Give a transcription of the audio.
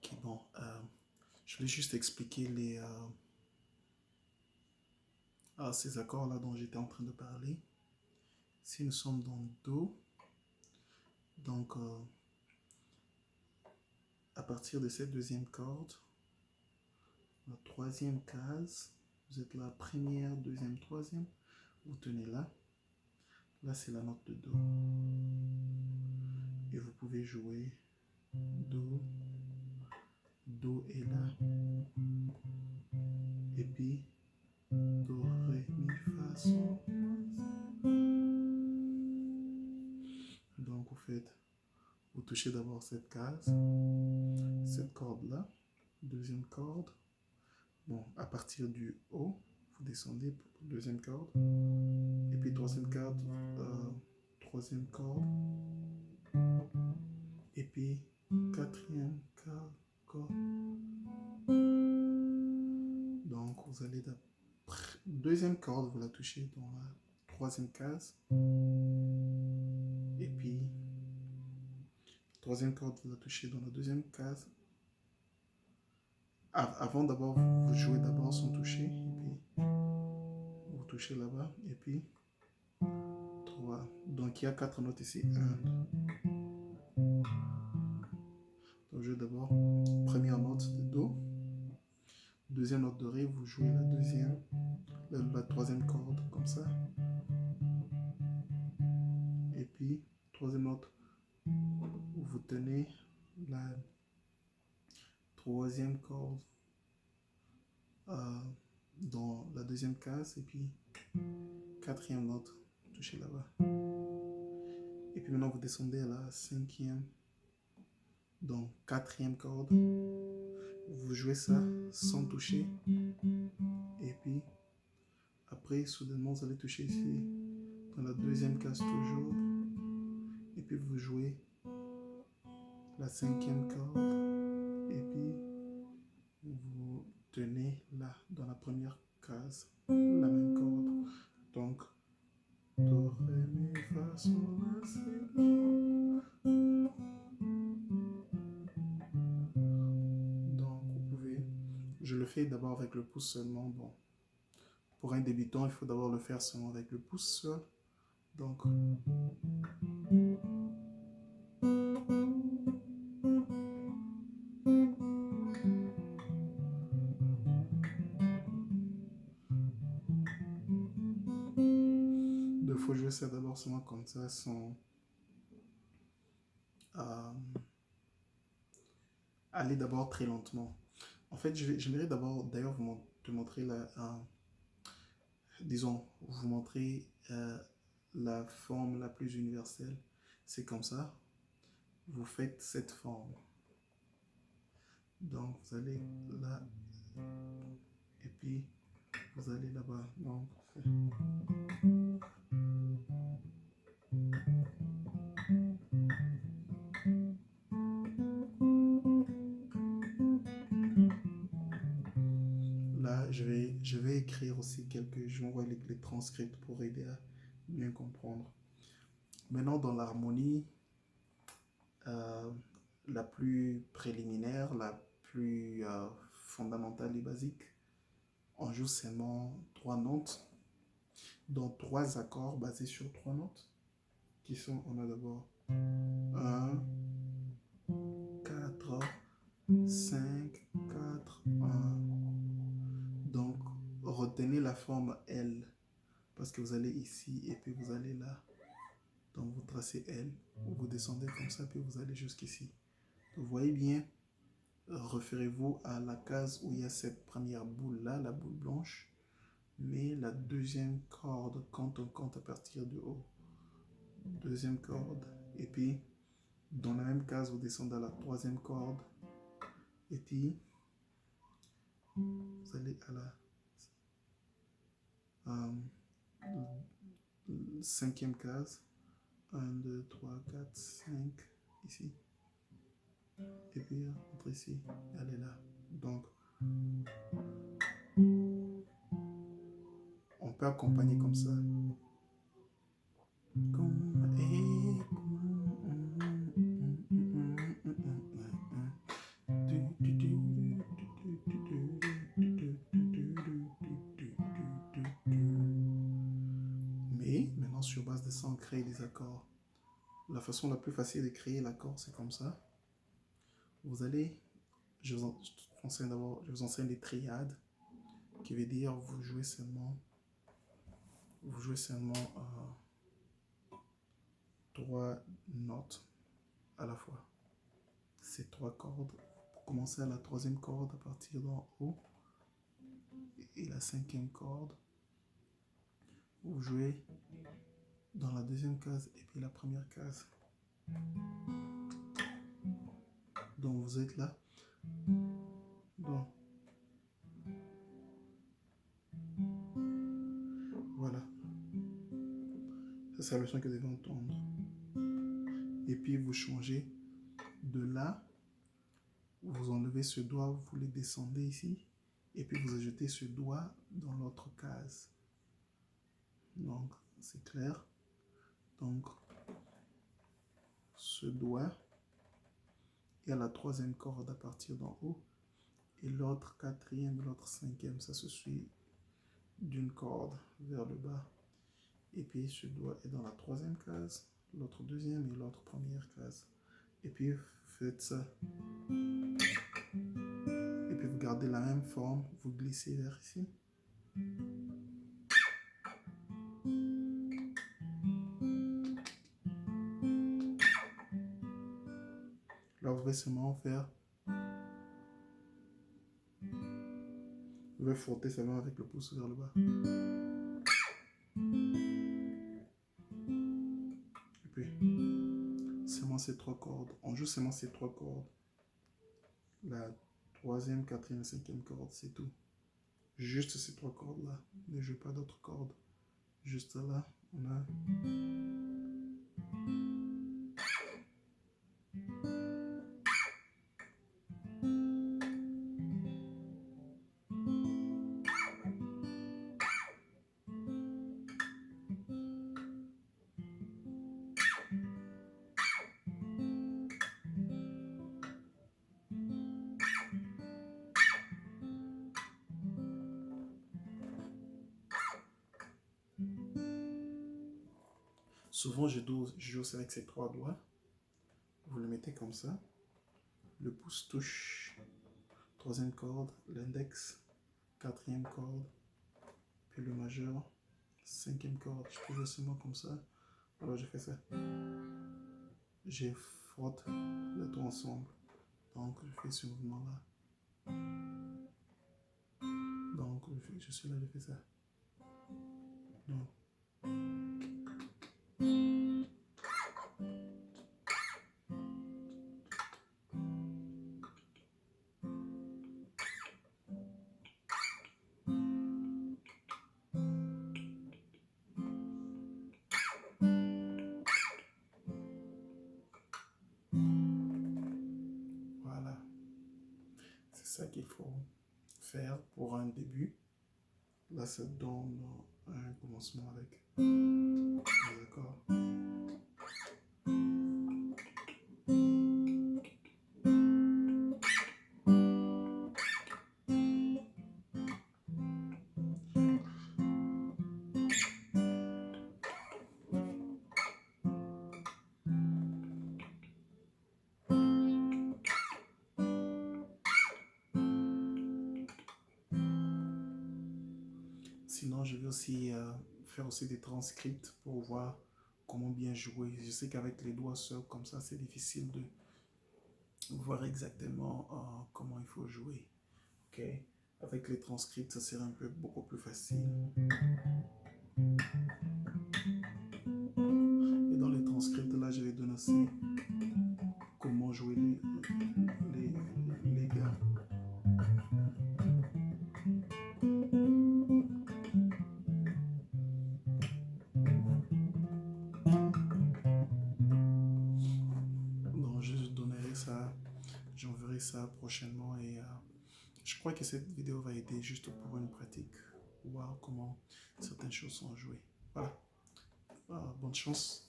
Ok, bon, je vais juste expliquer ces accords-là dont j'étais en train de parler. Si nous sommes dans Do, donc à partir de cette deuxième corde, la troisième case, vous êtes la première, deuxième, troisième, vous tenez là. Là, c'est la note de Do. Et vous pouvez jouer Do, Do est là. Et puis, Do, Ré, Mi, Fa, Sol. Donc, vous touchez d'abord cette case, cette corde-là, deuxième corde. Bon, à partir du O, vous descendez pour deuxième corde. Et puis troisième corde, et puis quatrième corde. Donc vous allez deuxième corde, vous la touchez dans la troisième case. Et puis troisième corde, vous la touchez dans la deuxième case. Avant d'abord, vous jouez d'abord sans toucher. Et puis vous touchez là-bas. Et puis 3. Donc il y a 4 notes ici. 1. Donc je joue d'abord première note de Do. Deuxième note de Ré, vous jouez la deuxième, la troisième corde comme ça. Et puis troisième note, vous tenez la troisième corde dans la deuxième case. Et puis quatrième note, vous touchez là-bas. Et puis maintenant vous descendez à la cinquième, donc quatrième corde. Vous jouez ça sans toucher. Et puis après, soudainement, vous allez toucher ici dans la deuxième case toujours. Et puis vous jouez la cinquième corde. Et puis vous tenez là dans la première case la même corde. Donc Do, Ré, Mi, Fa, Sol, La, Si, Do. Donc vous pouvez, je le fais d'abord avec le pouce seulement. Bon, pour un débutant, il faut d'abord le faire seulement avec le pouce seul. Donc il faut jouer ça d'abord seulement comme ça, sans aller d'abord très lentement. En fait, j'aimerais d'abord d'ailleurs te montrer disons, vous montrer la forme la plus universelle. C'est comme ça. Vous faites cette forme. Donc, vous allez là. Et puis, vous allez là-bas. Donc, là, je vais écrire aussi je vais envoyer les transcripts pour aider à bien comprendre. Maintenant, dans l'harmonie, la plus préliminaire, la plus fondamentale et basique, on joue seulement 3 notes, dont 3 accords basés sur 3 notes, qui sont, on a d'abord 1, 4, 5, 4, 1. Donc, retenez la forme L, parce que vous allez ici et puis vous allez là. Donc, vous tracez L, vous descendez comme ça, puis vous allez jusqu'ici. Vous voyez bien, référez-vous à la case où il y a cette première boule là, la boule blanche, mais la deuxième corde quand on compte à partir du haut. Deuxième corde, et puis dans la même case, vous descendez à la troisième corde, et puis vous allez à la cinquième case. 1, 2, 3, 4, 5, ici. Et puis entre ici, elle est là. Donc, on peut accompagner comme ça. de ça, on crée des accords. La façon la plus facile de créer l'accord, c'est comme ça. Vous allez, je vous enseigne des triades, qui veut dire vous jouez seulement 3 notes à la fois. C'est 3 cordes. Pour commencer à la 3e corde à partir d'en haut et la 5e corde, vous jouez dans la 2e case et puis la 1re case. Donc vous êtes là. Donc voilà. C'est la leçon que vous devez entendre. Et puis vous changez de là. Vous enlevez ce doigt, vous le descendez ici. Et puis vous ajoutez ce doigt dans l'autre case. Donc c'est clair. Donc ce doigt est à la 3e corde à partir d'en haut. Et l'autre 4e, l'autre 5e, ça se suit d'une corde vers le bas. Et puis ce doigt est dans la 3e case, l'autre 2e et l'autre 1re case. Et puis faites ça. Et puis vous gardez la même forme, vous glissez vers ici. Là vous allez seulement faire. Vous allez frotter seulement avec le pouce vers le bas. Et puis seulement ces 3 cordes. On joue seulement ces 3 cordes. La 3e, 4e, 5e corde, c'est tout. Juste ces 3 cordes là. Ne jouez pas d'autres cordes. Juste là, on a. Souvent, je joue aussi avec ces 3 doigts. Vous le mettez comme ça. Le pouce touche 3e corde, l'index, 4e corde, puis le majeur, 5e corde. Je peux jouer seulement comme ça. Alors, je fais ça. Je frotte les 3 ensemble. Donc, je fais ce mouvement-là. Donc, je suis là, je fais ça. Donc. Voilà. C'est ça qu'il faut faire pour un début. Là, ça donne un commencement avec les accords. Sinon, je vais aussi faire aussi des transcripts pour voir comment bien jouer. Je sais qu'avec les doigts seuls comme ça, c'est difficile de voir exactement comment il faut jouer. Ok? Avec les transcripts, ça serait un peu beaucoup plus facile. Et dans les transcripts, là, je vais donner aussi comment jouer les gars. Donc, je donnerai ça, j'enverrai ça prochainement et je crois que cette vidéo va aider juste pour une pratique, voir comment certaines choses sont jouées. Voilà. Bonne chance.